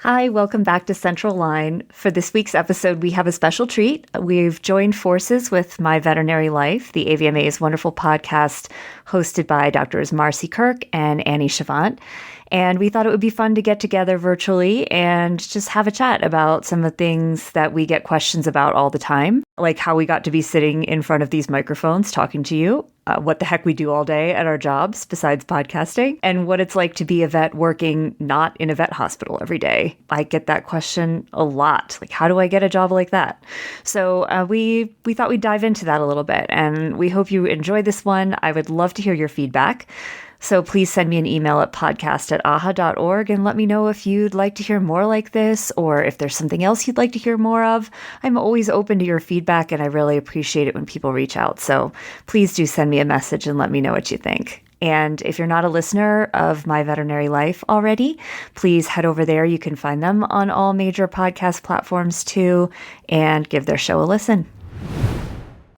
Hi, welcome back to Central Line. For this week's episode, we have a special treat. We've joined forces with My Veterinary Life, the AVMA's wonderful podcast hosted by Doctors Marci Kirk and Annie Chavent. And we thought it would be fun to get together virtually and just have a chat about some of the things that we get questions about all the time, like how we got to be sitting in front of these microphones talking to you, what the heck we do all day at our jobs besides podcasting, and what it's like to be a vet working not in a vet hospital every day. I get that question a lot. Like, how do I get a job like that? So we thought we'd dive into that a little bit, and we hope you enjoy this one. I would love to hear your feedback. So please send me an email at podcast@aha.org and let me know if you'd like to hear more like this or if there's something else you'd like to hear more of. I'm always open to your feedback and I really appreciate it when people reach out. So please do send me a message and let me know what you think. And if you're not a listener of My Veterinary Life already, please head over there. You can find them on all major podcast platforms too, and give their show a listen.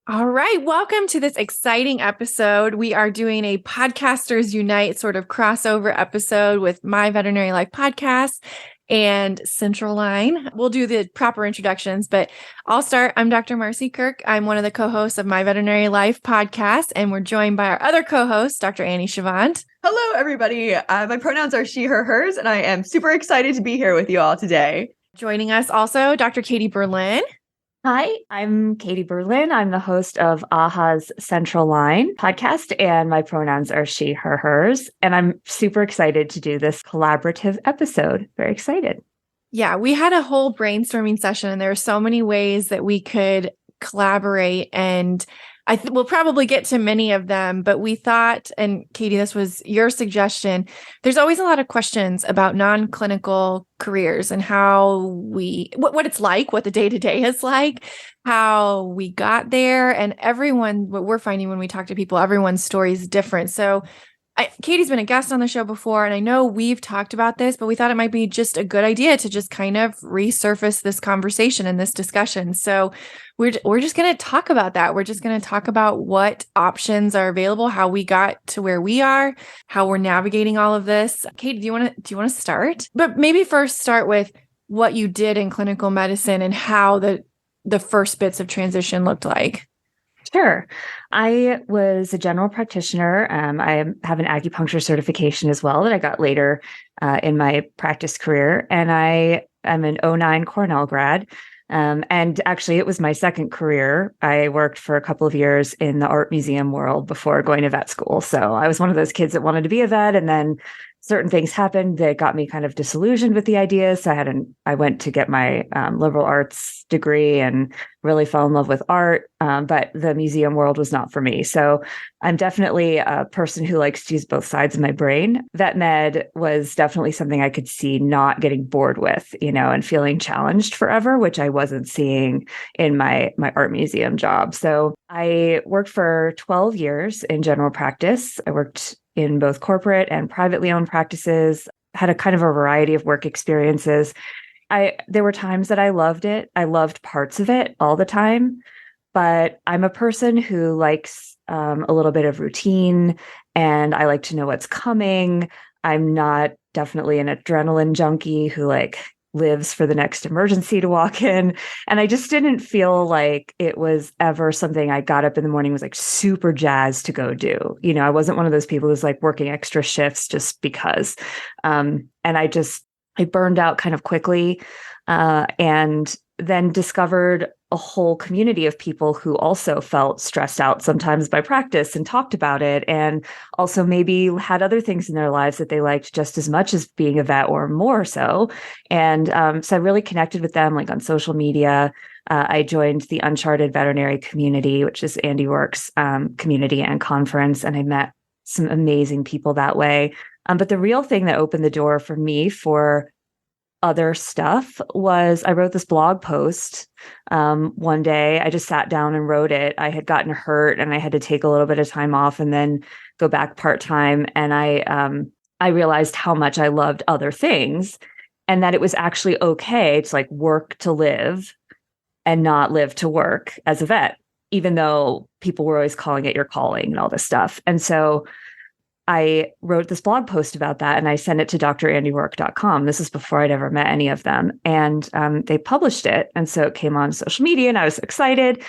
All right. Welcome to this exciting episode. We are doing a Podcasters Unite sort of crossover episode with My Veterinary Life podcast and Central Line. We'll do the proper introductions, but I'll start. I'm Dr. Marci Kirk. I'm one of the co-hosts of My Veterinary Life podcast, and we're joined by our other co-host, Dr. Annie Chavent. Hello, everybody. My pronouns are she, her, hers, and I am super excited to be here with you all today. Joining us also, Dr. Katie Berlin. Hi, I'm Katie Berlin. I'm the host of AHA's Central Line podcast, and my pronouns are she, her, hers. And I'm super excited to do this collaborative episode. Very excited. Yeah, we had a whole brainstorming session, and there are so many ways that we could collaborate. And we'll probably get to many of them, but we thought, and Katie, this was your suggestion, there's always a lot of questions about non-clinical careers and how what it's like, what the day-to-day is like, how we got there. And what we're finding when we talk to people, everyone's story is different. So Katie's been a guest on the show before, and I know we've talked about this, but we thought it might be just a good idea to just kind of resurface this conversation and this discussion. So we're just going to talk about that. We're just going to talk about what options are available, how we got to where we are, how we're navigating all of this. Katie, do you want to start? But maybe first start with what you did in clinical medicine and how the first bits of transition looked like. Sure. I was a general practitioner. I have an acupuncture certification as well that I got later in my practice career. And I am an '09 Cornell grad. And actually, it was my second career. I worked for a couple of years in the art museum world before going to vet school. So I was one of those kids that wanted to be a vet, and then certain things happened that got me kind of disillusioned with the idea. So I went to get my liberal arts degree and really fell in love with art. But the museum world was not for me. So I'm definitely a person who likes to use both sides of my brain. Vet med was definitely something I could see not getting bored with, and feeling challenged forever, which I wasn't seeing in my art museum job. So I worked for 12 years in general practice. I worked in both corporate and privately owned practices, had a kind of a variety of work experiences. There were times that I loved it. I loved parts of it all the time, but I'm a person who likes a little bit of routine, and I like to know what's coming. I'm not definitely an adrenaline junkie who lives for the next emergency to walk in. And I just didn't feel like it was ever something I got up in the morning was super jazzed to go do. I wasn't one of those people who's working extra shifts just because. And I burned out kind of quickly, and then discovered a whole community of people who also felt stressed out sometimes by practice and talked about it, and also maybe had other things in their lives that they liked just as much as being a vet or more so. And so I really connected with them on social media. I joined the Uncharted Veterinary Community, which is Andy Rourke's community and conference, and I met some amazing people that way. But the real thing that opened the door for me for other stuff was I wrote this blog post one day. I just sat down and wrote it. I had gotten hurt and I had to take a little bit of time off and then go back part-time. And I realized how much I loved other things, and that it was actually okay to work to live and not live to work as a vet, even though people were always calling it your calling and all this stuff. And so I wrote this blog post about that and I sent it to drandywork.com. This is before I'd ever met any of them. And they published it. And so it came on social media and I was excited.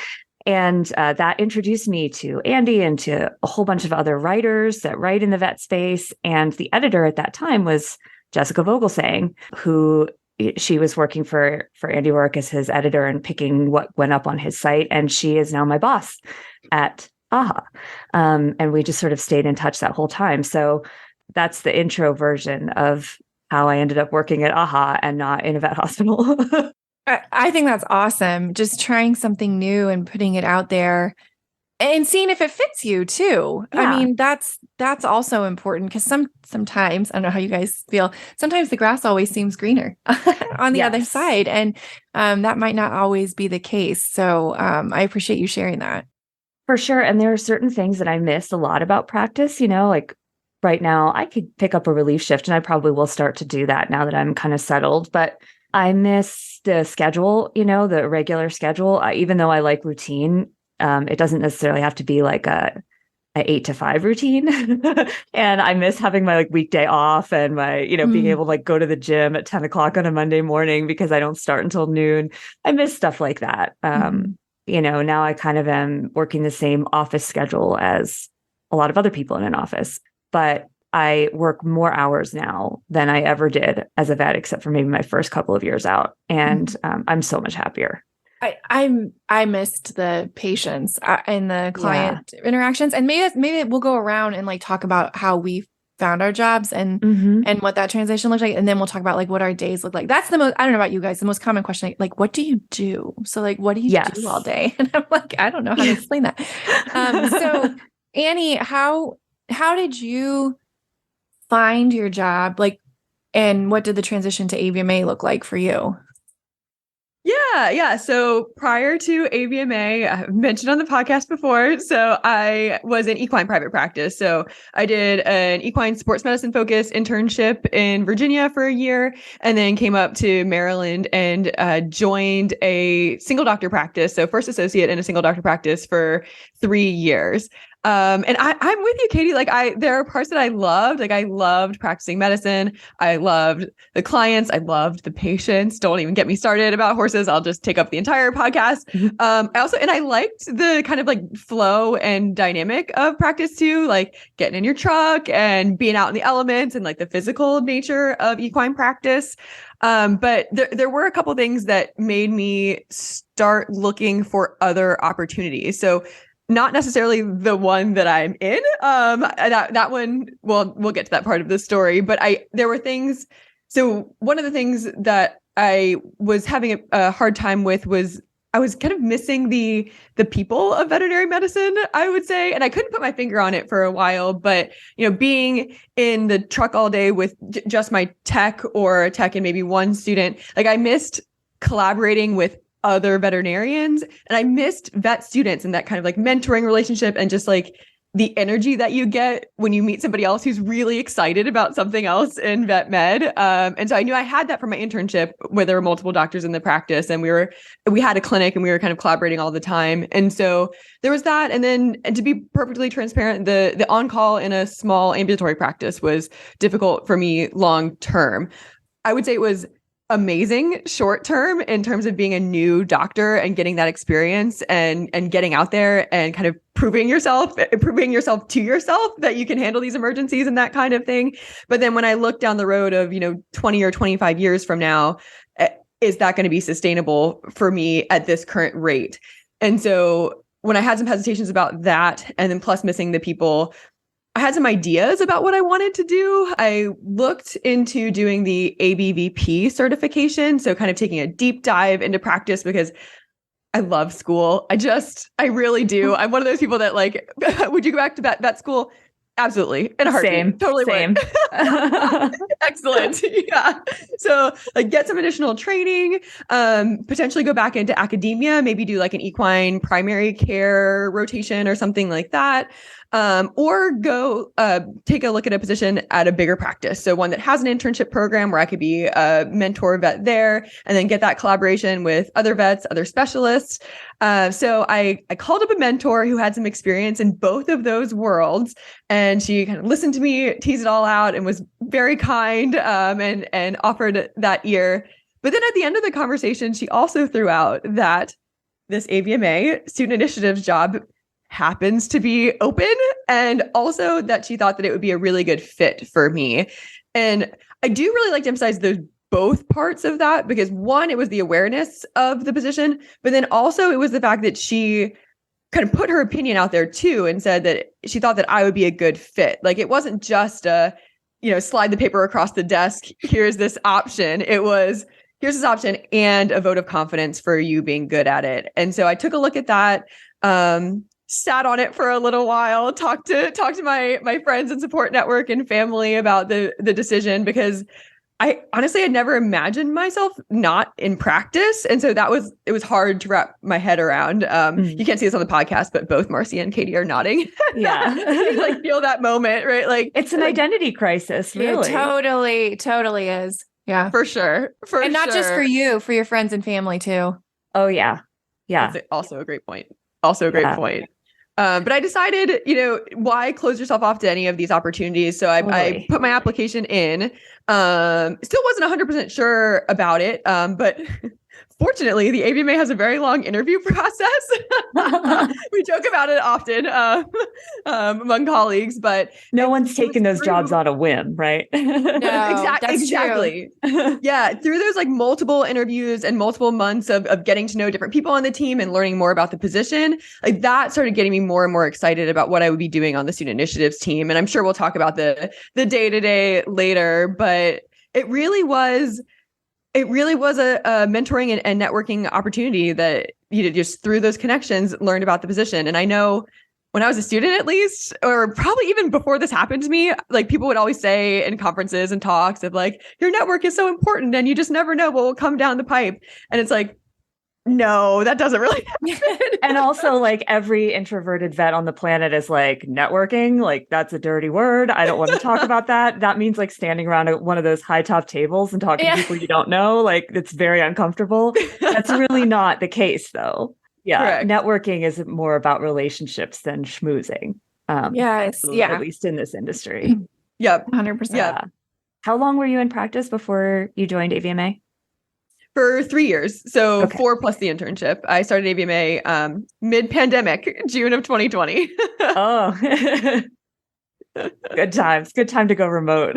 And that introduced me to Andy and to a whole bunch of other writers that write in the vet space. And the editor at that time was Jessica Vogelsang, who she was working for Andy Work as his editor and picking what went up on his site. And she is now my boss at AHA. And we just sort of stayed in touch that whole time. So that's the intro version of how I ended up working at AHA and not in a vet hospital. I think that's awesome. Just trying something new and putting it out there and seeing if it fits you too. Yeah. I mean, that's also important because sometimes, I don't know how you guys feel, sometimes the grass always seems greener on the other side. And that might not always be the case. So I appreciate you sharing that. For sure. And there are certain things that I miss a lot about practice, like right now I could pick up a relief shift and I probably will start to do that now that I'm kind of settled, but I miss the schedule, the regular schedule. Even though I like routine, it doesn't necessarily have to be like a 8 to 5 routine. And I miss having my weekday off and my, being able to go to the gym at 10 o'clock on a Monday morning because I don't start until noon. I miss stuff like that. Now I kind of am working the same office schedule as a lot of other people in an office, but I work more hours now than I ever did as a vet, except for maybe my first couple of years out. And I'm so much happier. I missed the patients and the client interactions, and maybe we'll go around and talk about how we found our jobs and what that transition looked like, and then we'll talk about what our days look like. That's the most. I don't know about you guys. The most common question, what do you do? So what do you do all day? And I'm I don't know how to explain that. So Annie, how did you find your job? And what did the transition to AVMA look like for you? Yeah. So prior to AVMA, I've mentioned on the podcast before, so I was in equine private practice. So I did an equine sports medicine focused internship in Virginia for a year, and then came up to Maryland and joined a single doctor practice. So first associate in a single doctor practice for 3 years. And I'm with you, Katie. There are parts that I loved. I loved practicing medicine. I loved the clients. I loved the patients. Don't even get me started about horses. I'll just take up the entire podcast. I liked the kind of flow and dynamic of practice too, getting in your truck and being out in the elements and the physical nature of equine practice. But there were a couple things that made me start looking for other opportunities. So not necessarily the one that I'm in. That one, well, we'll get to that part of the story, but there were things. So one of the things that I was having a hard time with was I was kind of missing the people of veterinary medicine, I would say. And I couldn't put my finger on it for a while, but being in the truck all day with just my tech or a tech and maybe one student, I missed collaborating with other veterinarians, and I missed vet students and that kind of mentoring relationship and just the energy that you get when you meet somebody else who's really excited about something else in vet med. And so I knew I had that from my internship where there were multiple doctors in the practice and we had a clinic and we were kind of collaborating all the time. And so there was that. And then, and to be perfectly transparent, the on-call in a small ambulatory practice was difficult for me long term. I would say it was amazing short term in terms of being a new doctor and getting that experience and getting out there and kind of proving yourself to yourself that you can handle these emergencies and that kind of thing. But then when I look down the road of 20 or 25 years from now, is that going to be sustainable for me at this current rate? And so when I had some hesitations about that, and then plus missing the people, I had some ideas about what I wanted to do. I looked into doing the ABVP certification. So kind of taking a deep dive into practice because I love school. I really do. I'm one of those people that would you go back to vet school? Absolutely. In a heartbeat. Same. Totally Same. Excellent. Yeah. So get some additional training, potentially go back into academia, maybe do an equine primary care rotation or something like that. or go take a look at a position at a bigger practice. So one that has an internship program where I could be a mentor vet there and then get that collaboration with other vets, other specialists. So I called up a mentor who had some experience in both of those worlds, and she kind of listened to me, teased it all out, and was very kind and offered that ear. But then at the end of the conversation, she also threw out that this AVMA student initiatives job happens to be open, and also that she thought that it would be a really good fit for me. And I do really like to emphasize both parts of that, because one, it was the awareness of the position, but then also it was the fact that she kind of put her opinion out there too and said that she thought that I would be a good fit. Like, it wasn't just slide the paper across the desk, here's this option. It was, here's this option and a vote of confidence for you being good at it. And so I took a look at that, sat on it for a little while, talked to my friends and support network and family about the decision, because I honestly had never imagined myself not in practice. And so it was hard to wrap my head around. You can't see this on the podcast, but both Marci and Katie are nodding. Yeah. You like feel that moment, right? Like, it's an identity crisis, really. It totally is. Yeah. For sure. And not just for you, for your friends and family too. Oh, yeah. Yeah. That's also a great point. Point. But I decided, why close yourself off to any of these opportunities? So I put my application in. Still wasn't 100% sure about it. But fortunately, the AVMA has a very long interview process. We joke about it often among colleagues, but no one's taking those jobs on a whim, right? No, exactly. Yeah, through those like multiple interviews and multiple months of getting to know different people on the team and learning more about the position, like that started getting me more and more excited about what I would be doing on the student initiatives team. And I'm sure we'll talk about the day-to-day later, but it really was a mentoring and networking opportunity that just through those connections learned about the position. And I know when I was a student, at least, or probably even before this happened to me, like people would always say in conferences and talks of like, your network is so important and you just never know what will come down the pipe. And it's like, no, that doesn't really happen. And also, like, every introverted vet on the planet is like, networking, like, that's a dirty word. I don't want to talk about that. That means like standing around one of those high top tables and talking to people you don't know. Like, it's very uncomfortable. That's really not the case, though. Yeah. Correct. Networking is more about relationships than schmoozing. Yes. Yeah. At least in this industry. Yep. 100%. Yeah. How long were you in practice before you joined AVMA? For 3 years. So 4 plus the internship. I started AVMA mid-pandemic, June of 2020. Oh, good times. Good time to go remote.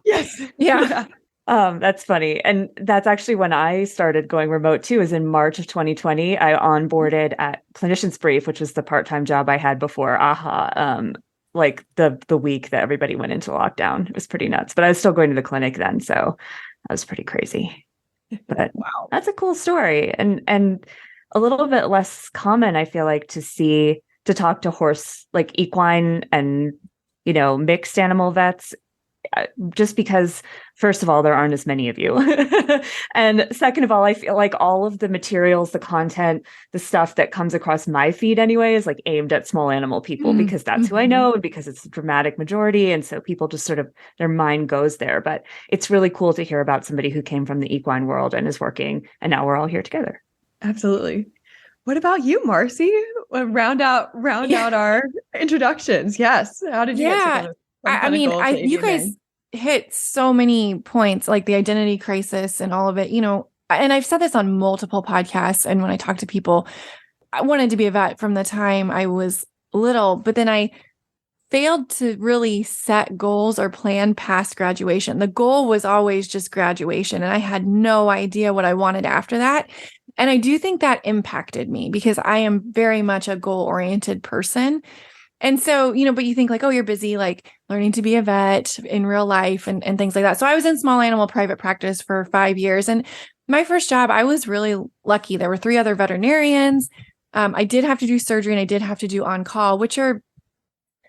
Yes. Yeah. That's funny. And that's actually when I started going remote too, is in March of 2020. I onboarded at Clinician's Brief, which was the part-time job I had before AHA. Like the week that everybody went into lockdown. It was pretty nuts, but I was still going to the clinic then. So that was pretty crazy. But wow, that's a cool story, and a little bit less common, I feel like, to talk to horse, like equine and mixed animal vets, just because first of all there aren't as many of you, and second of all I feel like all of the materials, the content, the stuff that comes across my feed anyway is like aimed at small animal people because that's who I know and because it's a dramatic majority, and so people just sort of their mind goes there. But it's really cool to hear about somebody who came from the equine world and is working, and now we're all here together. Absolutely. What about you, Marci? Round out our introductions. Yes. How did you get to you guys hit so many points, like the identity crisis and all of it, and I've said this on multiple podcasts. And when I talk to people, I wanted to be a vet from the time I was little, but then I failed to really set goals or plan past graduation. The goal was always just graduation, and I had no idea what I wanted after that. And I do think that impacted me because I am very much a goal-oriented person. And so, but you think like, oh, you're busy, like learning to be a vet in real life and things like that. So I was in small animal private practice for 5 years. And my first job, I was really lucky. There were 3 other veterinarians. I did have to do surgery and I did have to do on-call, which are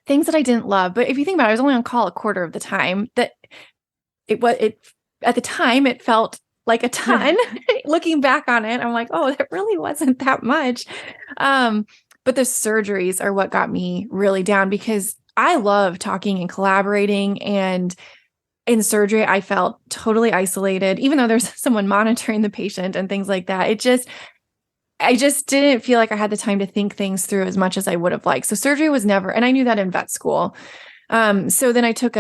things that I didn't love. But if you think about it, I was only on call a quarter of the time. That at the time, it felt like a ton. Looking back on it, I'm like, oh, that really wasn't that much. but the surgeries are what got me really down, because I love talking and collaborating, and in surgery, I felt totally isolated, even though there's someone monitoring the patient and things like that. I just didn't feel like I had the time to think things through as much as I would have liked. So surgery was never, and I knew that in vet school. So then I took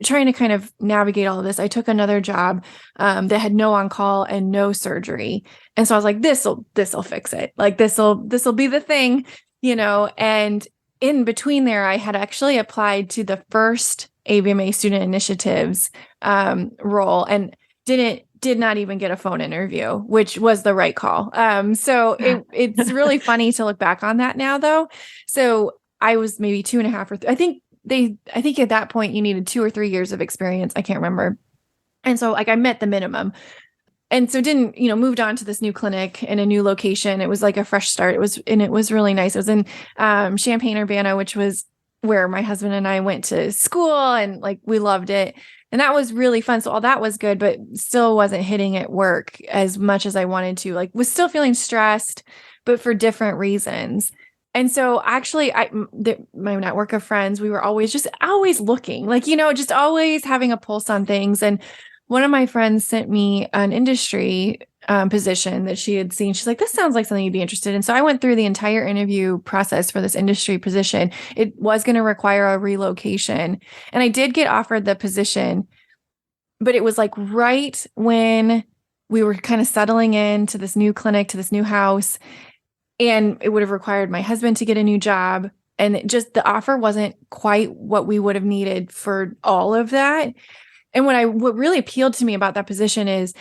trying to kind of navigate all of this, I took another job that had no on-call and no surgery. And so I was like, this'll fix it. Like this'll be the thing, and in between there, I had actually applied to the first AVMA student initiatives role and did not even get a phone interview, which was the right call. So it's really funny to look back on that now, though. So I was maybe 2.5 or I think at that point you needed 2 or 3 years of experience. I can't remember. And so like I met the minimum. And so moved on to this new clinic in a new location. It was like a fresh start. It was really nice. It was in Champaign-Urbana, which was where my husband and I went to school, and like we loved it. And that was really fun. So all that was good, but still wasn't hitting at work as much as I wanted to. Like was still feeling stressed, but for different reasons. And so actually my network of friends, we were always looking, like, just always having a pulse on things. And one of my friends sent me an industry position that she had seen. She's like, this sounds like something you'd be interested in. So I went through the entire interview process for this industry position. It was going to require a relocation. And I did get offered the position, but it was like right when we were kind of settling into this new clinic, to this new house. And it would have required my husband to get a new job. And the offer wasn't quite what we would have needed for all of that. And what really appealed to me about that position is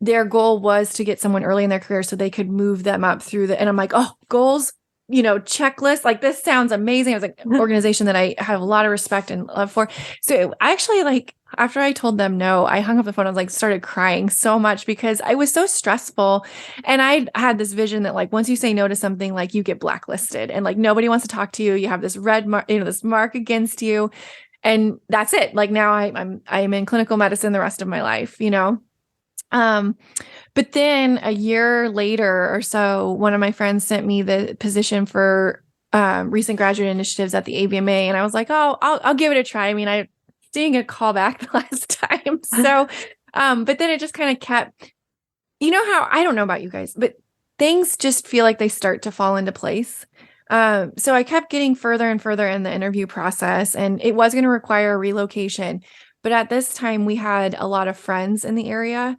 their goal was to get someone early in their career so they could move them up through and I'm like, oh, goals, checklist, like this sounds amazing. It was like an organization that I have a lot of respect and love for. So I actually after I told them no, I hung up the phone. I was like, started crying so much because I was so stressful. And I had this vision that like, once you say no to something, like you get blacklisted and like, nobody wants to talk to you. You have this red mark, this mark against you. And that's it. Like now I'm in clinical medicine the rest of my life, but then a year later or so, one of my friends sent me the position for recent graduate initiatives at the AVMA. And I was like, oh, I'll give it a try. I mean, I didn't get a call back the last time. So, but then it just kind of kept, how, I don't know about you guys, but things just feel like they start to fall into place. So I kept getting further and further in the interview process, and it was going to require a relocation. But at this time, we had a lot of friends in the area,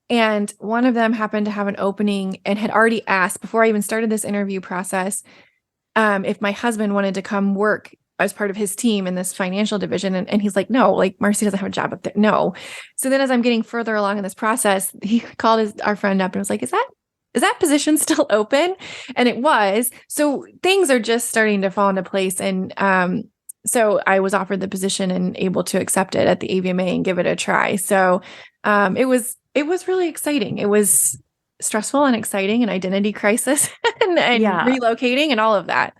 and one of them happened to have an opening and had already asked before I even started this interview process, if my husband wanted to come work as part of his team in this financial division. And he's like, no, like Marci doesn't have a job up there. No. So then as I'm getting further along in this process, he called our friend up and was like, is that position still open? And it was. So things are just starting to fall into place. And so I was offered the position and able to accept it at the AVMA and give it a try. So it was really exciting. It was stressful and exciting, and identity crisis and relocating and all of that.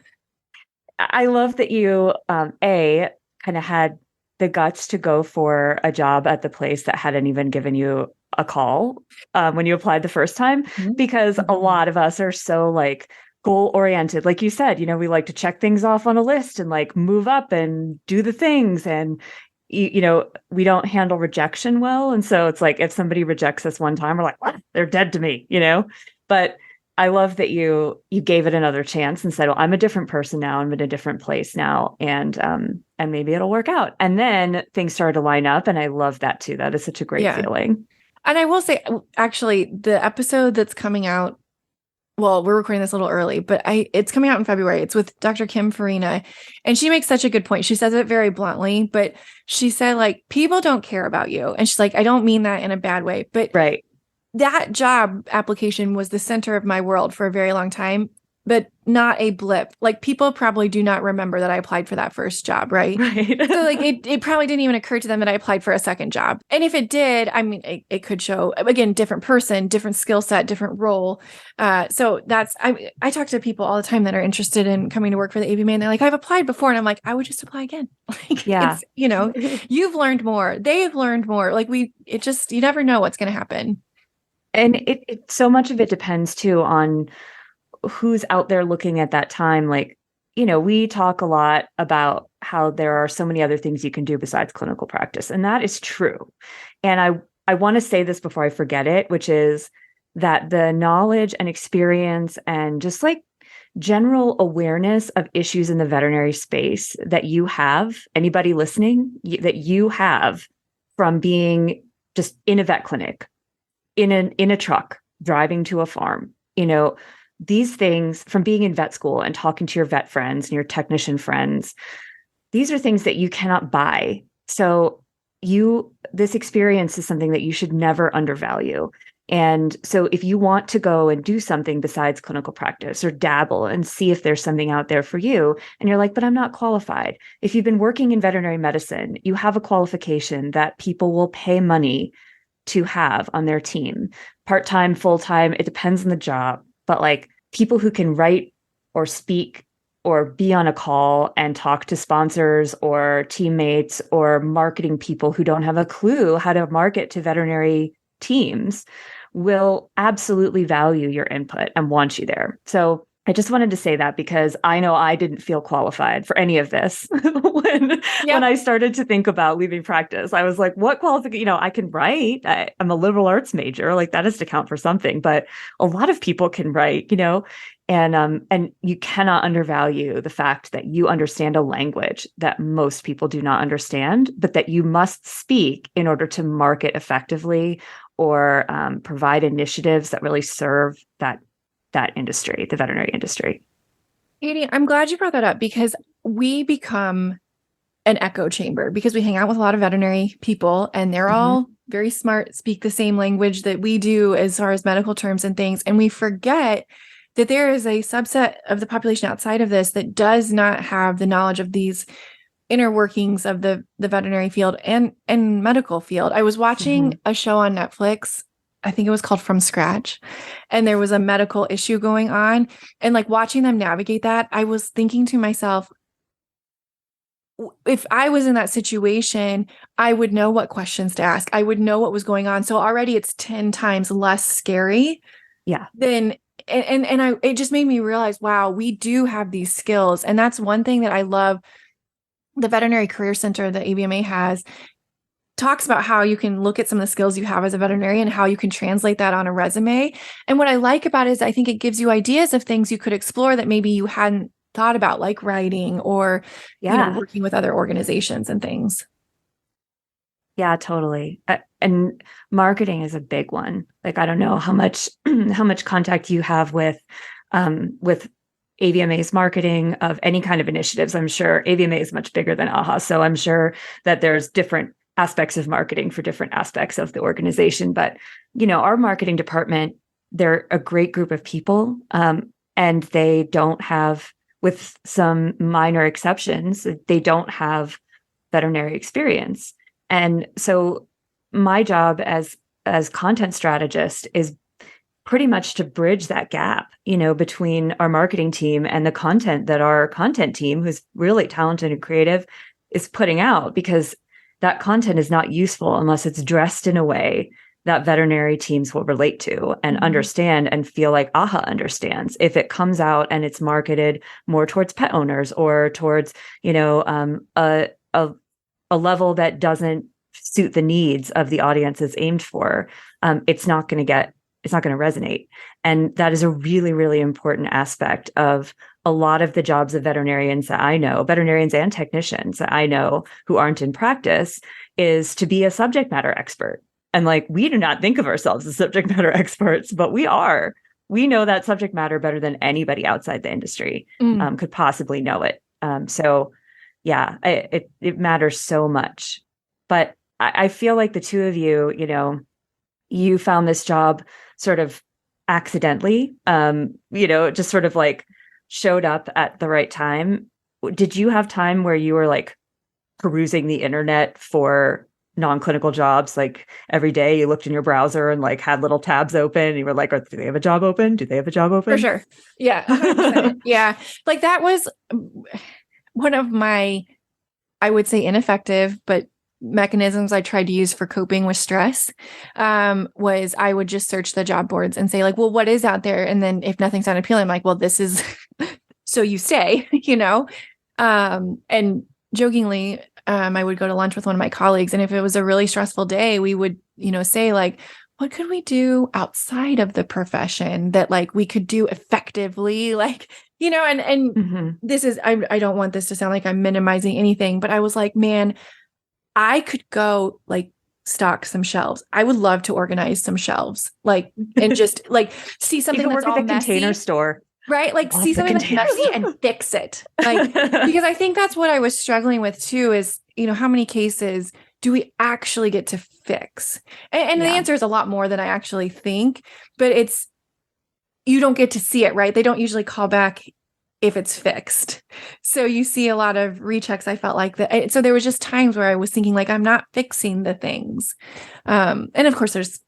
I love that you, kind of had the guts to go for a job at the place that hadn't even given you a call when you applied the first time, because a lot of us are so like goal oriented. Like you said, we like to check things off on a list and like move up and do the things. And, we don't handle rejection well. And so it's like, if somebody rejects us one time, we're like, what? They're dead to me, but I love that you gave it another chance and said, well, I'm a different person now. I'm in a different place now. And maybe it'll work out. And then things started to line up. And I love that too. That is such a great feeling. And I will say, actually, the episode that's coming out, well, we're recording this a little early, but it's coming out in February. It's with Dr. Kim Farina. And she makes such a good point. She says it very bluntly, but she said, like, people don't care about you. And she's like, I don't mean that in a bad way, but right. That job application was the center of my world for a very long time, but not a blip. Like people probably do not remember that I applied for that first job, right? So like it probably didn't even occur to them that I applied for a second job. And if it did, I mean, it could show, again, different person, different skill set, different role. So I talk to people all the time that are interested in coming to work for the AVMA, and they're like, I've applied before. And I'm like, I would just apply again. Like, yeah. You've learned more. They've learned more. Like you never know what's going to happen. And it so much of it depends too on who's out there looking at that time, like, we talk a lot about how there are so many other things you can do besides clinical practice. And that is true. And I want to say this before I forget it, which is that the knowledge and experience and just like general awareness of issues in the veterinary space that you have, anybody listening, that you have from being just in a vet clinic, in a truck, driving to a farm, these things from being in vet school and talking to your vet friends and your technician friends, these are things that you cannot buy. So this experience is something that you should never undervalue. And so if you want to go and do something besides clinical practice or dabble and see if there's something out there for you, and you're like, but I'm not qualified. If you've been working in veterinary medicine, you have a qualification that people will pay money to have on their team, part-time, full-time, it depends on the job. But like people who can write or speak or be on a call and talk to sponsors or teammates or marketing people who don't have a clue how to market to veterinary teams will absolutely value your input and want you there. So I just wanted to say that because I know I didn't feel qualified for any of this when I started to think about leaving practice. I was like, what qualification? I can write. I'm a liberal arts major. Like that has to count for something. But a lot of people can write, and you cannot undervalue the fact that you understand a language that most people do not understand, but that you must speak in order to market effectively or provide initiatives that really serve that industry, the veterinary industry. Katie, I'm glad you brought that up because we become an echo chamber because we hang out with a lot of veterinary people and they're all very smart, speak the same language that we do as far as medical terms and things. And we forget that there is a subset of the population outside of this that does not have the knowledge of these inner workings of the veterinary field and medical field. I was watching a show on Netflix. I think it was called From Scratch. And there was a medical issue going on. And like watching them navigate that, I was thinking to myself, if I was in that situation, I would know what questions to ask. I would know what was going on. So already it's 10 times less scary. Yeah. Than it just made me realize, wow, we do have these skills. And that's one thing that I love. The Veterinary Career Center that AVMA has talks about how you can look at some of the skills you have as a veterinarian, how you can translate that on a resume. And what I like about it is I think it gives you ideas of things you could explore that maybe you hadn't thought about, like writing or working with other organizations and things. Yeah, totally. And marketing is a big one. Like, I don't know how much contact you have with AVMA's marketing of any kind of initiatives. I'm sure AVMA is much bigger than AHA. So I'm sure that there's different aspects of marketing for different aspects of the organization. But, our marketing department, they're a great group of people. And they don't have, with some minor exceptions, they don't have veterinary experience. And so my job as content strategist is pretty much to bridge that gap, between our marketing team and the content that our content team, who's really talented and creative, is putting out, because that content is not useful unless it's dressed in a way that veterinary teams will relate to and understand and feel like AHA understands. If it comes out and it's marketed more towards pet owners or towards, a level that doesn't suit the needs of the audience it's aimed for, it's not going to resonate. And that is a really, really important aspect of a lot of the jobs of veterinarians that I know, veterinarians and technicians that I know who aren't in practice, is to be a subject matter expert. And like, we do not think of ourselves as subject matter experts, but we are. We know that subject matter better than anybody outside the industry could possibly know it. So yeah, it matters so much. But I feel like the two of you, you found this job sort of accidentally, just sort of like showed up at the right time. Did you have time where you were like perusing the internet for non-clinical jobs? Like every day you looked in your browser and like had little tabs open and you were like, do they have a job open? Do they have a job open? For sure. Yeah. 100%. Yeah. Like that was one of my, I would say ineffective, but mechanisms I tried to use for coping with stress, was I would just search the job boards and say like, well, what is out there? And then if nothing sounded appealing, I'm like, well, this is, so you stay, and jokingly, I would go to lunch with one of my colleagues. And if it was a really stressful day, we would, say like, what could we do outside of the profession that like we could do effectively? Like, and this is, I don't want this to sound like I'm minimizing anything, but I was like, man, I could go like stock some shelves. I would love to organize some shelves, like, and just like see something that's work all at the messy. Container store. Right? Like see something that's messy and fix it. Like, because I think that's what I was struggling with too, is, how many cases do we actually get to fix? And the answer is a lot more than I actually think, but you don't get to see it, right? They don't usually call back if it's fixed. So you see a lot of rechecks. I felt like that. So there was just times where I was thinking like, I'm not fixing the things. And of course there's,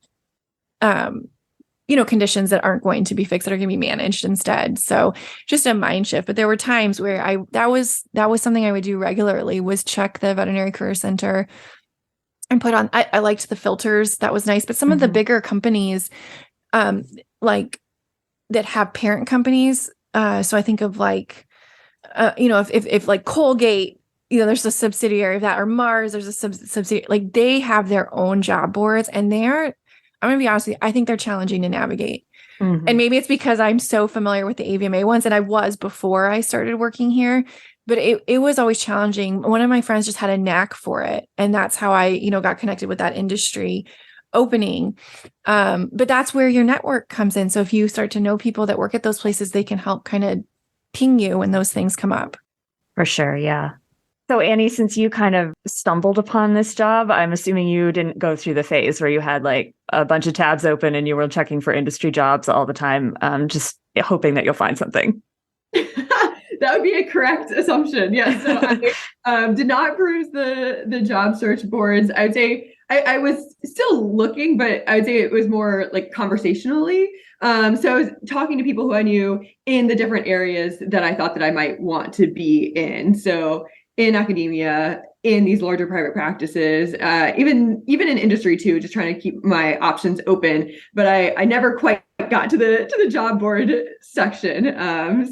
conditions that aren't going to be fixed that are going to be managed instead. So just a mind shift. But there were times where that was something I would do regularly, was check the veterinary career center and put on, I liked the filters. That was nice. But some of the bigger companies, like that have parent companies. So I think of like, if like Colgate, there's a subsidiary of that, or Mars, there's a subsidiary, like they have their own job boards, and I'm going to be honest with you, I think they're challenging to navigate. And maybe it's because I'm so familiar with the AVMA ones, and I was before I started working here, but it was always challenging. One of my friends just had a knack for it. And that's how I, got connected with that industry opening. But that's where your network comes in. So if you start to know people that work at those places, they can help kind of ping you when those things come up. For sure. Yeah. So Annie, since you kind of stumbled upon this job, I'm assuming you didn't go through the phase where you had like a bunch of tabs open and you were checking for industry jobs all the time, just hoping that you'll find something. That would be a correct assumption. Yes. So I did not peruse the job search boards. I would say I was still looking, but I would say it was more like conversationally. So I was talking to people who I knew in the different areas that I thought that I might want to be in. So in academia, in these larger private practices, even in industry too, just trying to keep my options open. But I never quite got to the job board section.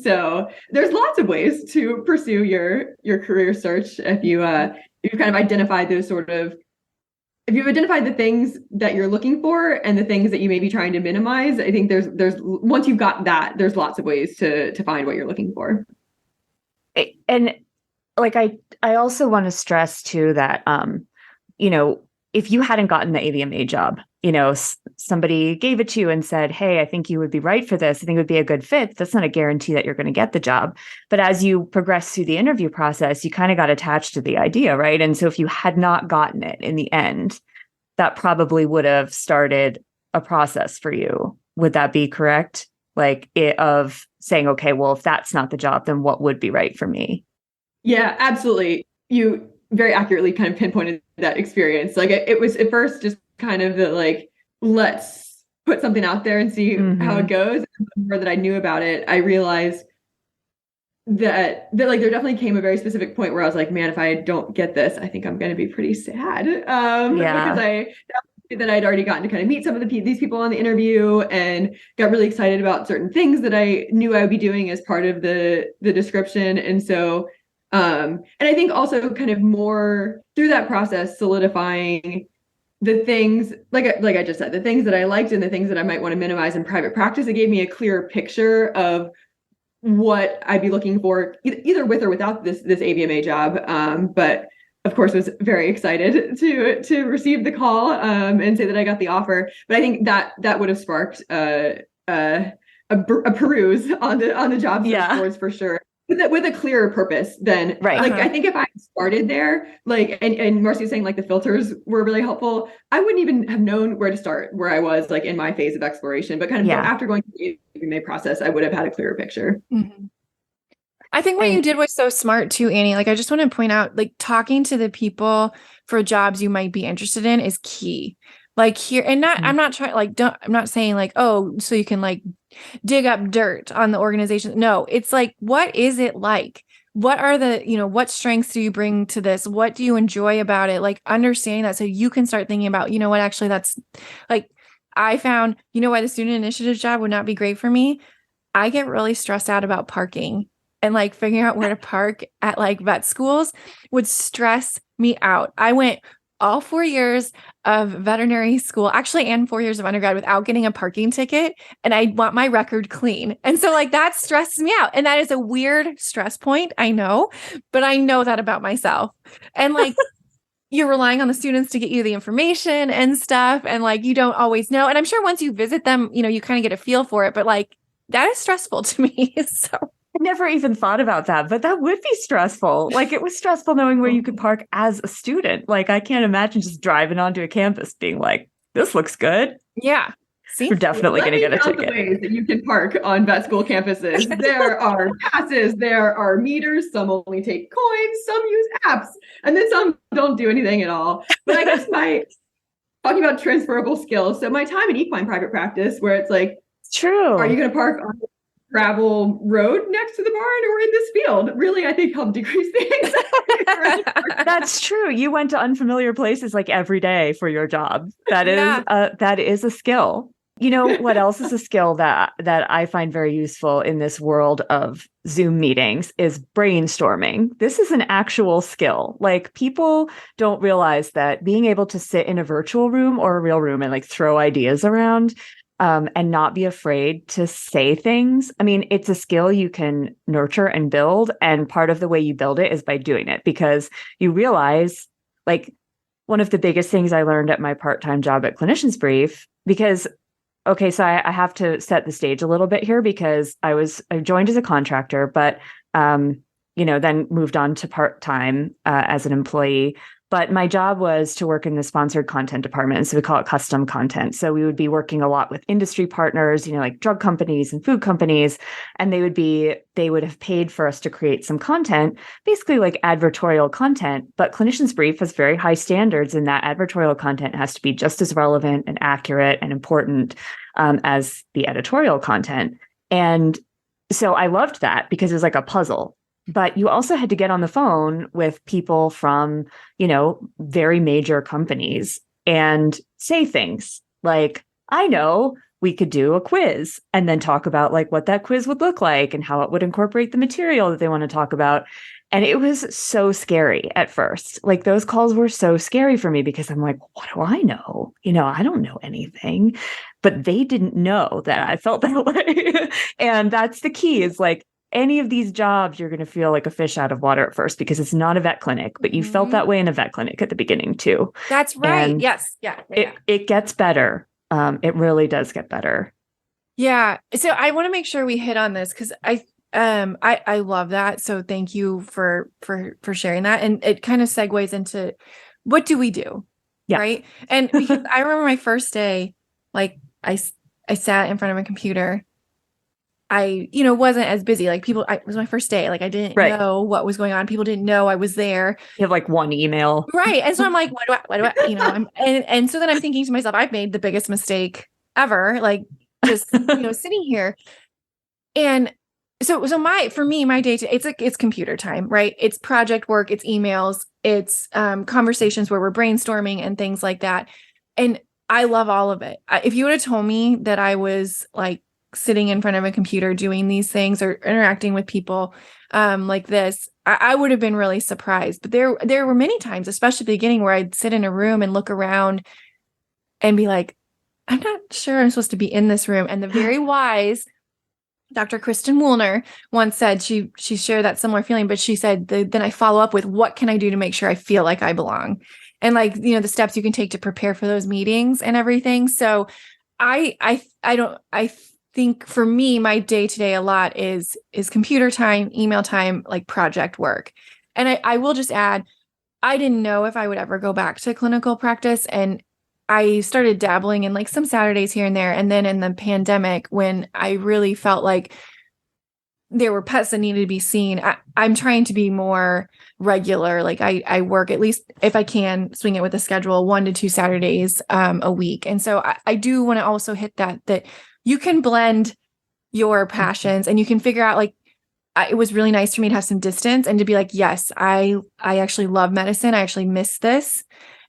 So there's lots of ways to pursue your career search if you've kind of identified those if you've identified the things that you're looking for and the things that you may be trying to minimize. I think there's once you've got that, there's lots of ways to find what you're looking for. And like, I also want to stress too that, if you hadn't gotten the AVMA job, somebody gave it to you and said, hey, I think you would be right for this. I think it would be a good fit. That's not a guarantee that you're going to get the job. But as you progress through the interview process, you kind of got attached to the idea, right? And so if you had not gotten it in the end, that probably would have started a process for you. Would that be correct? Like of saying, okay, well, if that's not the job, then what would be right for me? Yeah, absolutely. You very accurately kind of pinpointed that experience. Like it was at first just kind of the like, let's put something out there and see how it goes. And the more that I knew about it, I realized that like there definitely came a very specific point where I was like, man, if I don't get this, I think I'm going to be pretty sad. Because that I'd already gotten to kind of meet some of these people on the interview and got really excited about certain things that I knew I would be doing as part of the description. And so and I think also kind of more through that process, solidifying the things, like I just said, the things that I liked and the things that I might want to minimize in private practice, it gave me a clearer picture of what I'd be looking for, either with or without this AVMA job. But of course, was very excited to receive the call and say that I got the offer. But I think that would have sparked a peruse on the job search boards for sure. With a clearer purpose than like I think if I started there, like and Marci was saying like the filters were really helpful. I wouldn't even have known where to start where I was like in my phase of exploration. But kind of after going through the AVMA process, I would have had a clearer picture. I think what you did was so smart too, Annie. Like I just want to point out, like talking to the people for jobs you might be interested in is key. Like here, and I'm not trying I'm not saying like, oh, so you can like dig up dirt on the organization. No, it's like, what is it like? what are the, what strengths do you bring to this? What do you enjoy about it? Like understanding that so you can start thinking about, what, actually that's like, I found, why the student initiative job would not be great for me. I get really stressed out about parking, and like figuring out where to park at like vet schools would stress me out. I went all 4 years of veterinary school, actually, and 4 years of undergrad without getting a parking ticket. And I want my record clean. And so like that stresses me out. And that is a weird stress point. I know, but I know that about myself. And like, you're relying on the students to get you the information and stuff. And like, you don't always know. And I'm sure once you visit them, you kind of get a feel for it, but like, that is stressful to me. So I never even thought about that, but that would be stressful. Like it was stressful knowing where you could park as a student. Like I can't imagine just driving onto a campus being like, this looks good. yeah. See? We're definitely going to get a count ticket. The ways that you can park on vet school campuses. There are passes, there are meters. Some only take coins, some use apps, and then some don't do anything at all. But I guess talking about transferable skills. So my time in equine private practice, where it's like, true. Are you going to park on the gravel road next to the barn or in this field? Really, I think help decrease the anxiety. That's true. You went to unfamiliar places like every day for your job. That is a skill. You know what else is a skill that I find very useful in this world of Zoom meetings is brainstorming. This is an actual skill. Like people don't realize that being able to sit in a virtual room or a real room and like throw ideas around and not be afraid to say things. I mean, it's a skill you can nurture and build. And part of the way you build it is by doing it, because you realize, like, one of the biggest things I learned at my part-time job at Clinician's Brief, because, okay, so I have to set the stage a little bit here, because I joined as a contractor, but, then moved on to part-time as an employee. But my job was to work in the sponsored content department. So we call it custom content. So we would be working a lot with industry partners, like drug companies and food companies. And they would have paid for us to create some content, basically like advertorial content. But Clinician's Brief has very high standards, and that advertorial content has to be just as relevant and accurate and important as the editorial content. And so I loved that because it was like a puzzle. But you also had to get on the phone with people from, very major companies and say things like, I know we could do a quiz, and then talk about like what that quiz would look like and how it would incorporate the material that they want to talk about. And it was so scary at first. Like those calls were so scary for me because I'm like, what do I know? I don't know anything. But they didn't know that I felt that way. And that's the key, is like, any of these jobs, you're going to feel like a fish out of water at first because it's not a vet clinic, but you felt that way in a vet clinic at the beginning too. That's right. And yes. Yeah. It gets better. It really does get better. Yeah. So I want to make sure we hit on this because I love that. So thank you for sharing that. And it kind of segues into what do we do? Yeah. Right. And because I remember my first day, like I sat in front of a computer. I, wasn't as busy. Like it was my first day. Like I didn't know what was going on. People didn't know I was there. You have like one email. Right. And so I'm like, what do I, and so then I'm thinking to myself, I've made the biggest mistake ever. Like just, sitting here. And so for me, my day it's computer time, right? It's project work, it's emails, it's conversations where we're brainstorming and things like that. And I love all of it. If you would have told me that I was like sitting in front of a computer doing these things or interacting with people like this, I would have been really surprised. But there were many times, especially at the beginning, where I'd sit in a room and look around and be like, I'm not sure I'm supposed to be in this room. And the very wise Dr. Kristen Woolner once said, she shared that similar feeling, but she said, then I follow up with, what can I do to make sure I feel like I belong? And like, the steps you can take to prepare for those meetings and everything. So I think for me, my day-to-day a lot is computer time, email time, like project work. And I will just add, I didn't know if I would ever go back to clinical practice. And I started dabbling in like some Saturdays here and there. And then in the pandemic, when I really felt like there were pets that needed to be seen, I'm trying to be more regular. Like I work, at least if I can swing it with a schedule, 1 to 2 Saturdays a week. And so I do want to also hit that you can blend your passions and you can figure out, like, it was really nice for me to have some distance and to be like, yes, I actually love medicine. I actually miss this.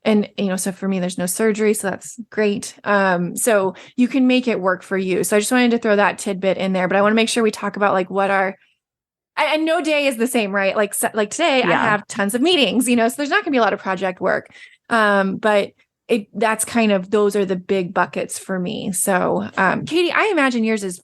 And, so for me, there's no surgery. So that's great. So you can make it work for you. So I just wanted to throw that tidbit in there, but I want to make sure we talk about like and no day is the same, right? Like today I have tons of meetings, so there's not gonna be a lot of project work. But that's kind of, those are the big buckets for me. So, Katie, I imagine yours is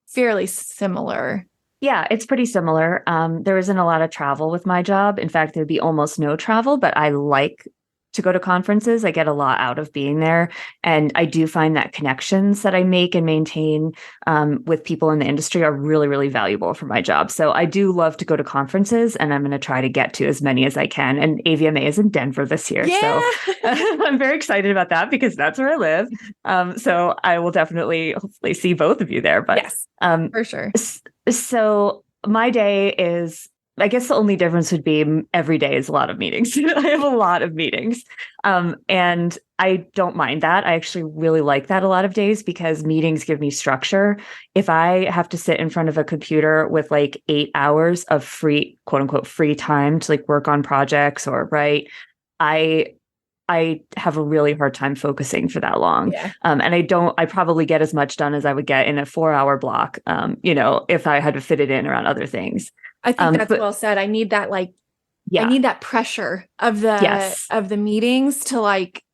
fairly similar. Yeah, it's pretty similar. There isn't a lot of travel with my job. In fact, there'd be almost no travel, but I like to go to conferences. I get a lot out of being there. And I do find that connections that I make and maintain with people in the industry are really, really valuable for my job. So I do love to go to conferences, and I'm going to try to get to as many as I can. And AVMA is in Denver this year. Yeah. So I'm very excited about that because that's where I live. So I will definitely, hopefully see both of you there. But yes, for sure. So my day is, I guess the only difference would be every day is a lot of meetings. I have a lot of meetings. And I don't mind that. I actually really like that a lot of days because meetings give me structure. If I have to sit in front of a computer with like 8 hours of free, quote unquote, free time to like work on projects or write, I have a really hard time focusing for that long. Yeah. And I probably get as much done as I would get in a 4-hour block, if I had to fit it in around other things. I think that's well said. I need that I need that pressure of the meetings to like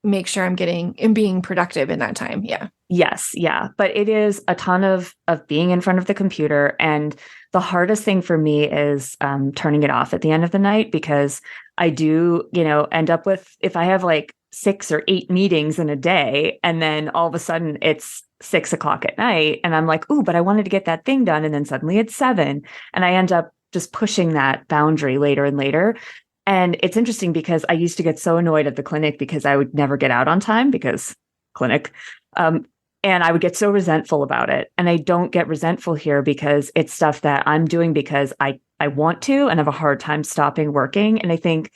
make sure I'm being productive in that time. Yeah. Yes. Yeah. But it is a ton of being in front of the computer. And the hardest thing for me is turning it off at the end of the night, because I do, end up with, if I have like 6 or 8 meetings in a day, and then all of a sudden it's 6:00 at night and I'm like, ooh, but I wanted to get that thing done. And then suddenly it's 7, and I end up just pushing that boundary later and later. And it's interesting because I used to get so annoyed at the clinic because I would never get out on time because clinic. And I would get so resentful about it. And I don't get resentful here because it's stuff that I'm doing because I want to and have a hard time stopping working. And I think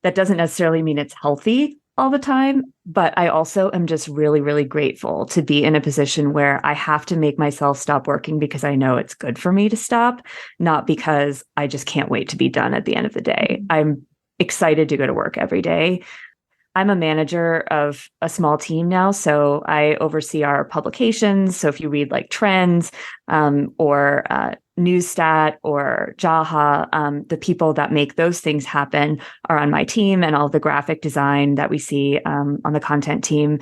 that doesn't necessarily mean it's healthy all the time, but I also am just really, really grateful to be in a position where I have to make myself stop working because I know it's good for me to stop, not because I just can't wait to be done at the end of the day. I'm excited to go to work every day. I'm a manager of a small team now, so I oversee our publications. So if you read like Trends or Newstat or Jaha, the people that make those things happen are on my team, and all the graphic design that we see on the content team.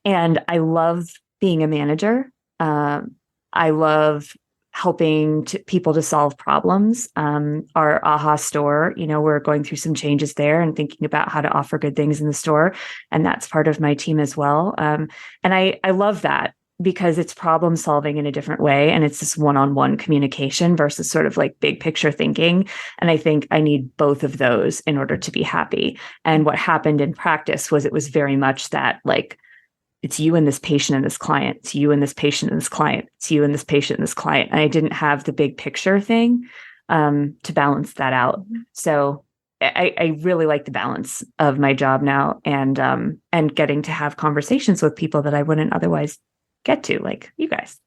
And I love being a manager. I love helping people to solve problems. Our AHA store, we're going through some changes there and thinking about how to offer good things in the store. And that's part of my team as well. And I love that because it's problem solving in a different way. And it's this one-on-one communication versus sort of like big picture thinking. And I think I need both of those in order to be happy. And what happened in practice was it was very much that like, it's you and this patient and this client. It's you and this patient and this client. It's you and this patient and this client. And I didn't have the big picture thing to balance that out. So I really like the balance of my job now, and getting to have conversations with people that I wouldn't otherwise get to, like you guys.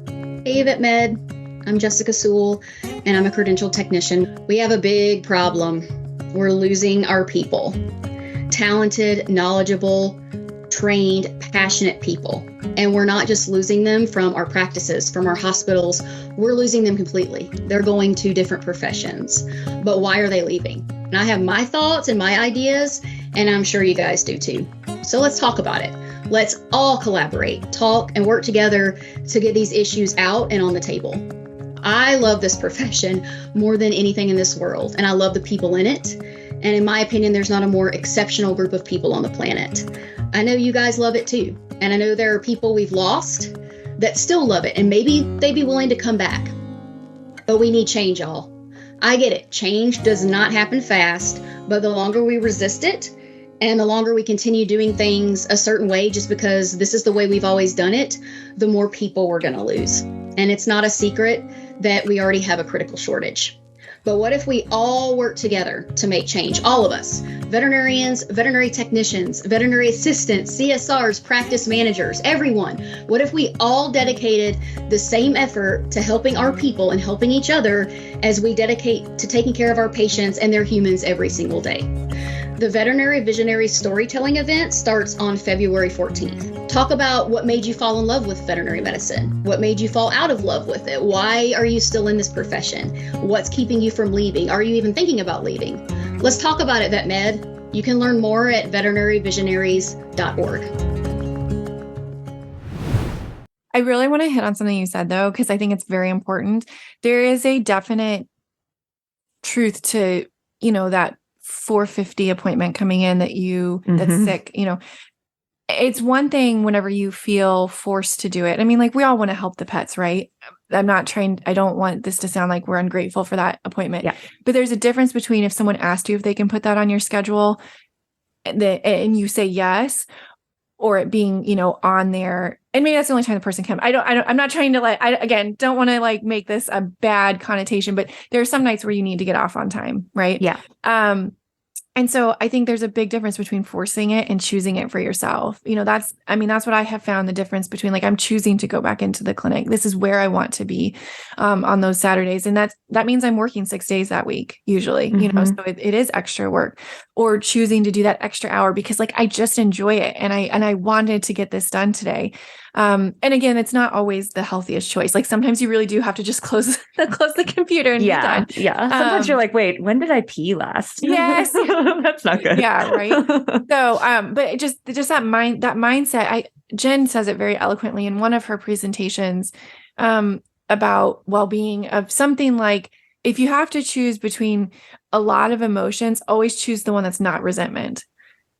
Hey, VetMed. I'm Jessica Sewell, and I'm a credentialed technician. We have a big problem. We're losing our people. Talented, knowledgeable, trained, passionate people. And we're not just losing them from our practices, from our hospitals. We're losing them completely. They're going to different professions. But why are they leaving? And I have my thoughts and my ideas, and I'm sure you guys do too. So let's talk about it. Let's all collaborate, talk, and work together to get these issues out and on the table. I love this profession more than anything in this world, and I love the people in it. And in my opinion, there's not a more exceptional group of people on the planet. I know you guys love it too. And I know there are people we've lost that still love it, and maybe they'd be willing to come back. But we need change, y'all. I get it. Change does not happen fast, but the longer we resist it and the longer we continue doing things a certain way just because this is the way we've always done it, the more people we're going to lose. And it's not a secret that we already have a critical shortage. But what if we all work together to make change? All of us, veterinarians, veterinary technicians, veterinary assistants, CSRs, practice managers, everyone. What if we all dedicated the same effort to helping our people and helping each other as we dedicate to taking care of our patients and their humans every single day? The Veterinary Visionary Storytelling event starts on February 14th. Talk about what made you fall in love with veterinary medicine. What made you fall out of love with it? Why are you still in this profession? What's keeping you from leaving? Are you even thinking about leaving? Let's talk about it, VetMed. You can learn more at veterinaryvisionaries.org. I really want to hit on something you said, though, because I think it's very important. There is a definite truth to, that 4:50 appointment coming in that's sick, it's one thing whenever you feel forced to do it. I mean, like, we all want to help the pets, right? I don't want this to sound like we're ungrateful for that appointment. Yeah. But there's a difference between if someone asked you if they can put that on your schedule and you say yes, or it being, on there. And maybe that's the only time the person can. I'm not trying to don't want to make this a bad connotation, but there are some nights where you need to get off on time. Right. Yeah. And so I think there's a big difference between forcing it and choosing it for yourself. That's what I have found, the difference between I'm choosing to go back into the clinic. This is where I want to be on those Saturdays. And that means I'm working 6 days that week, usually, so it is extra work, or choosing to do that extra hour because I just enjoy it. And I wanted to get this done today. And again, it's not always the healthiest choice. Sometimes you really do have to just close the computer and be done. Yeah. Sometimes you're like, wait, when did I pee last? Yes. That's not good. Yeah. Right. So, but just that mindset, Jen says it very eloquently in one of her presentations, about well-being, of something like, if you have to choose between a lot of emotions, always choose the one that's not resentment,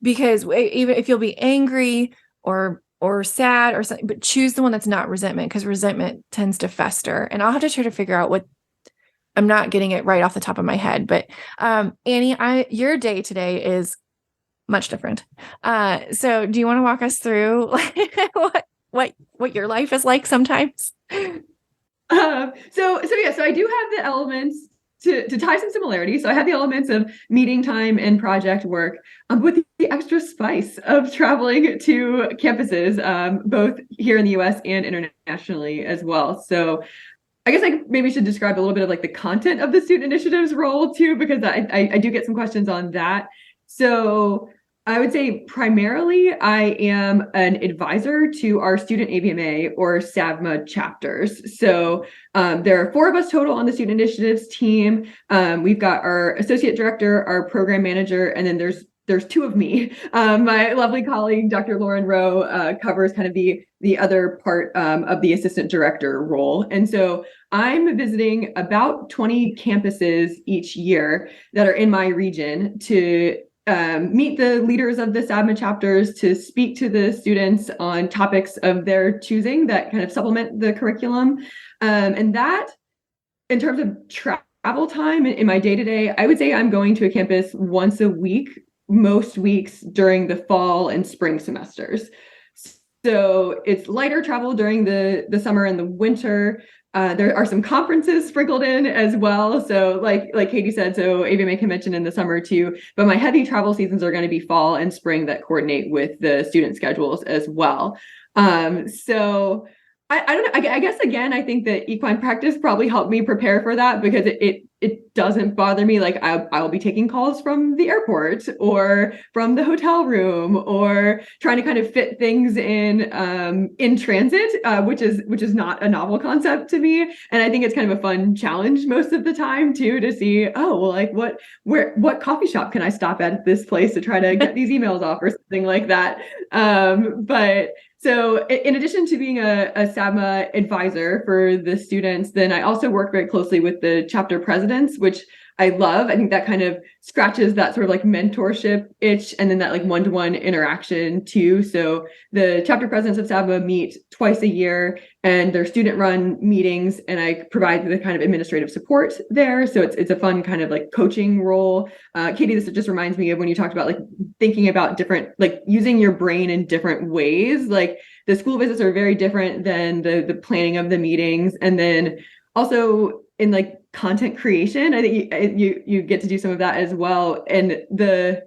because even if you'll be angry or sad or something, but choose the one that's not resentment, because resentment tends to fester. And I'll have to try to figure out I'm not getting it right off the top of my head, but Annie, your day today is much different. So do you want to walk us through what your life is like sometimes? So I do have the elements to tie some similarities. So I have the elements of meeting time and project work, with the extra spice of traveling to campuses, both here in the US and internationally as well. So I guess I maybe should describe a little bit of the content of the student initiatives role too, because I do get some questions on that. So I would say primarily I am an advisor to our student AVMA or SAVMA chapters. So there are 4 of us total on the student initiatives team. We've got our associate director, our program manager, and then there's 2 of me. My lovely colleague, Dr. Lauren Rowe, covers kind of the other part of the assistant director role. And so I'm visiting about 20 campuses each year that are in my region to meet the leaders of the SAVMA chapters, to speak to the students on topics of their choosing that kind of supplement the curriculum. And that, in terms of travel time in my day-to-day, I would say I'm going to a campus once a week, most weeks during the fall and spring semesters. So it's lighter travel during the summer and the winter. There are some conferences sprinkled in as well. So like Katie said, so AVMA convention in the summer too, but my heavy travel seasons are going to be fall and spring that coordinate with the student schedules as well. So I don't know. I guess, again, I think that equine practice probably helped me prepare for that, because it doesn't bother me. I'll be taking calls from the airport or from the hotel room, or trying to kind of fit things in transit, which is not a novel concept to me. And I think it's kind of a fun challenge most of the time too, to see, what coffee shop can I stop at this place to try to get these emails off or something like that. But so in addition to being a SAVMA advisor for the students, then I also work very closely with the chapter presidents, which I love. I think that kind of scratches that sort of mentorship itch, and then that one-to-one interaction too. So the chapter presidents of SAVMA meet twice a year, and they're student-run meetings, and I provide the kind of administrative support there. So it's a fun kind of coaching role. Katie, this just reminds me of when you talked about thinking about different, using your brain in different ways. The school visits are very different than the planning of the meetings, and then also in content creation. I think you get to do some of that as well. And the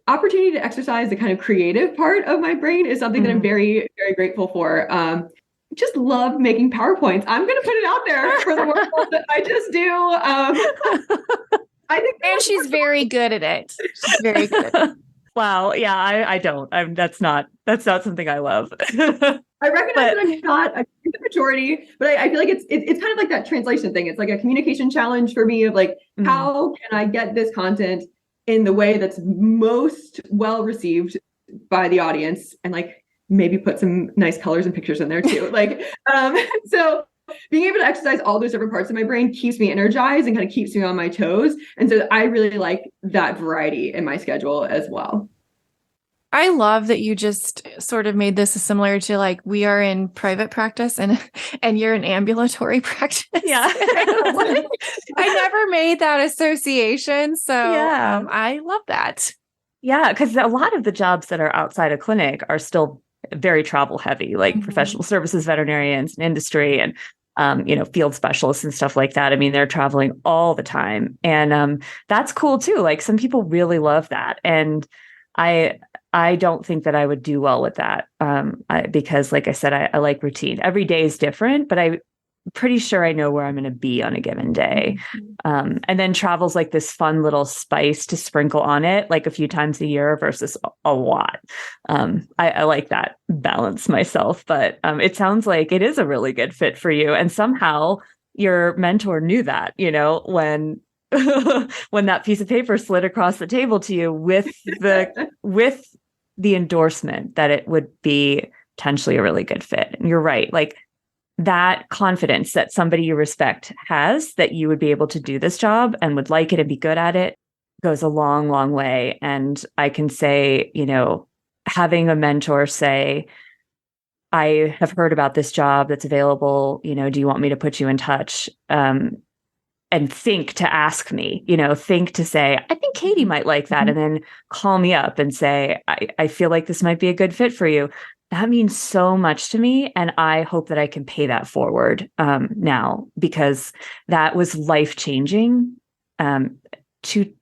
opportunity to exercise the kind of creative part of my brain is something that I'm very, very grateful for. Just love making PowerPoints. I'm going to put it out there for the world that I just do. I think, and she's very good at it. She's very good at it. Wow. Yeah, I don't. That's not something I love. I recognize that I'm not the majority, but I feel like it's kind of like that translation thing. It's like a communication challenge for me of like, how can I get this content in the way that's most well received by the audience, and like maybe put some nice colors and pictures in there too. Like, so being able to exercise all those different parts of my brain keeps me energized and kind of keeps me on my toes. And so I really like that variety in my schedule as well. I love that you just sort of made this similar to like, we are in private practice and you're in ambulatory practice. Yeah. I never made that association. So yeah. I love that. Yeah. Because a lot of the jobs that are outside a clinic are still very travel heavy, like professional services veterinarians and industry and field specialists and stuff like that. I mean, they're traveling all the time. And that's cool too. Like some people really love that. And I don't think that I would do well with that because like I said, I like routine. Every day is different, but I'm pretty sure I know where I'm going to be on a given day. And then travel's like this fun little spice to sprinkle on it, like a few times a year versus a lot. I like that balance myself, but it sounds like it is a really good fit for you. And somehow your mentor knew that, when when that piece of paper slid across the table to you with the endorsement that it would be potentially a really good fit. And you're right. Like that confidence that somebody you respect has that you would be able to do this job and would like it and be good at it goes a long, long way. And I can say, having a mentor say, I have heard about this job that's available, do you want me to put you in touch? And think to ask me, think to say, I think Katie might like that. And then call me up and say, I feel like this might be a good fit for you. That means so much to me. And I hope that I can pay that forward now, because that was life-changing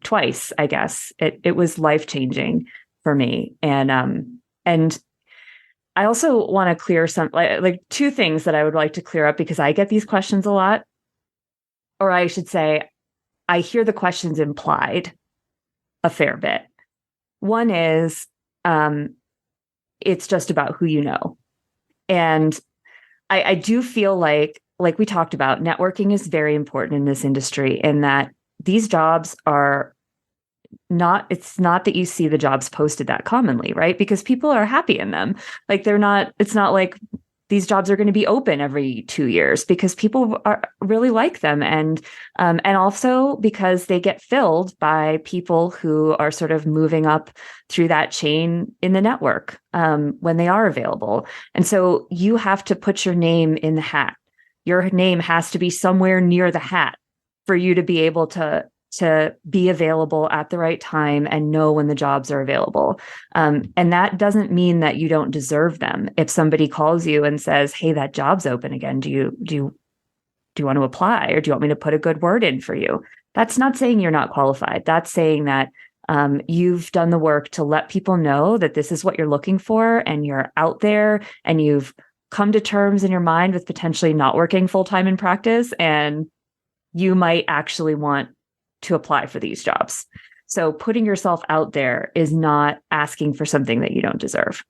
twice, I guess. It was life-changing for me. And I also want to clear some, like two things that I would like to clear up, because I get these questions a lot. Or I should say, I hear the questions implied a fair bit. One is, it's just about who you know. And I do feel like we talked about, networking is very important in this industry, in that these jobs are it's not that you see the jobs posted that commonly, right? Because people are happy in them. Like it's not like these jobs are going to be open every 2 years, because people really like them. And also because they get filled by people who are sort of moving up through that chain in the network when they are available. And so you have to put your name in the hat. Your name has to be somewhere near the hat for you to be able to be available at the right time and know when the jobs are available. And that doesn't mean that you don't deserve them. If somebody calls you and says, hey, that job's open again, do you want to apply, or do you want me to put a good word in for you? That's not saying you're not qualified. That's saying that you've done the work to let people know that this is what you're looking for, and you're out there, and you've come to terms in your mind with potentially not working full-time in practice, and you might actually want to apply for these jobs. So putting yourself out there is not asking for something that you don't deserve.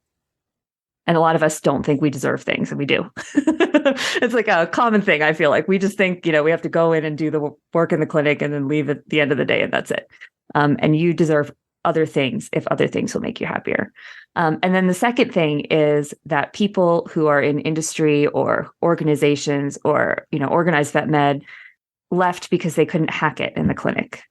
And a lot of us don't think we deserve things, and we do. It's like a common thing. I feel like we just think, we have to go in and do the work in the clinic and then leave at the end of the day, and that's it. And you deserve other things if other things will make you happier. And then the second thing is that people who are in industry or organizations or, organized vet med left because they couldn't hack it in the clinic.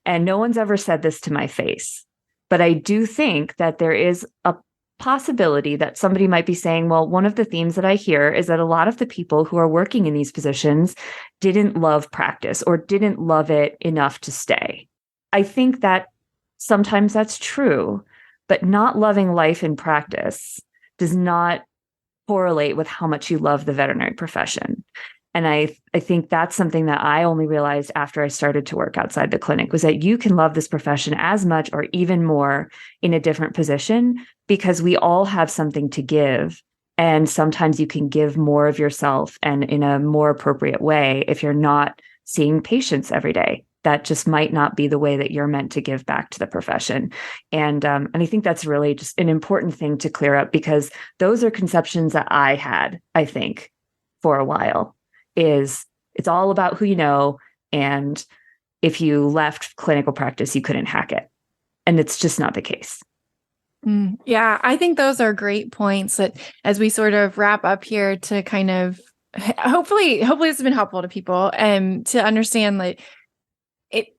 And no one's ever said this to my face, but I do think that there is a possibility that somebody might be saying, well, one of the themes that I hear is that a lot of the people who are working in these positions didn't love practice or didn't love it enough to stay. I think that sometimes that's true, but not loving life in practice does not correlate with how much you love the veterinary profession. And I think that's something that I only realized after I started to work outside the clinic, was that you can love this profession as much or even more in a different position, because we all have something to give. And sometimes you can give more of yourself and in a more appropriate way if you're not seeing patients every day. That just might not be the way that you're meant to give back to the profession. And I think that's really just an important thing to clear up, because those are conceptions that I had, I think, for a while, is it's all about who you know. And if you left clinical practice, you couldn't hack it. And it's just not the case. Yeah, I think those are great points that, as we sort of wrap up here, to kind of hopefully this has been helpful to people and to understand that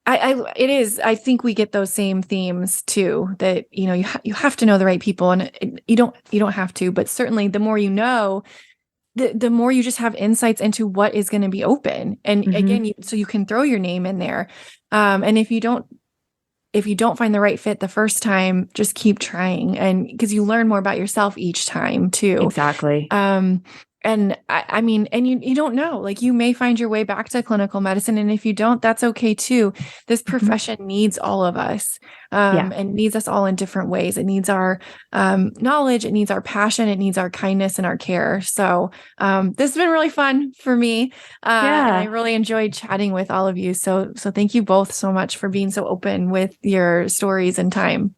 I think we get those same themes too, that, you have to know the right people, and you don't have to, but certainly the more you know, the more you just have insights into what is going to be open. And again, so you can throw your name in there. And if you don't find the right fit the first time, just keep trying. And because you learn more about yourself each time too. Exactly. And I mean, and you don't know, like, you may find your way back to clinical medicine. And if you don't, that's okay too. This profession needs all of us, and needs us all in different ways. It needs our knowledge. It needs our passion. It needs our kindness and our care. So this has been really fun for me. And I really enjoyed chatting with all of you. So thank you both so much for being so open with your stories and time.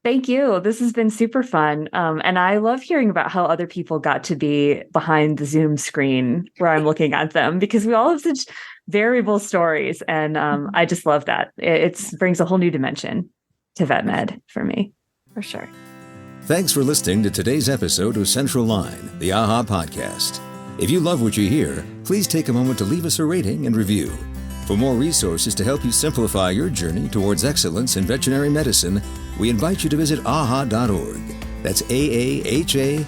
Thank you. This has been super fun. And I love hearing about how other people got to be behind the Zoom screen where I'm looking at them, because we all have such variable stories. And I just love that. It brings a whole new dimension to vet med for me. For sure. Thanks for listening to today's episode of Central Line, the AHA podcast. If you love what you hear, please take a moment to leave us a rating and review. For more resources to help you simplify your journey towards excellence in veterinary medicine, we invite you to visit AHA.org. That's AAHA.org.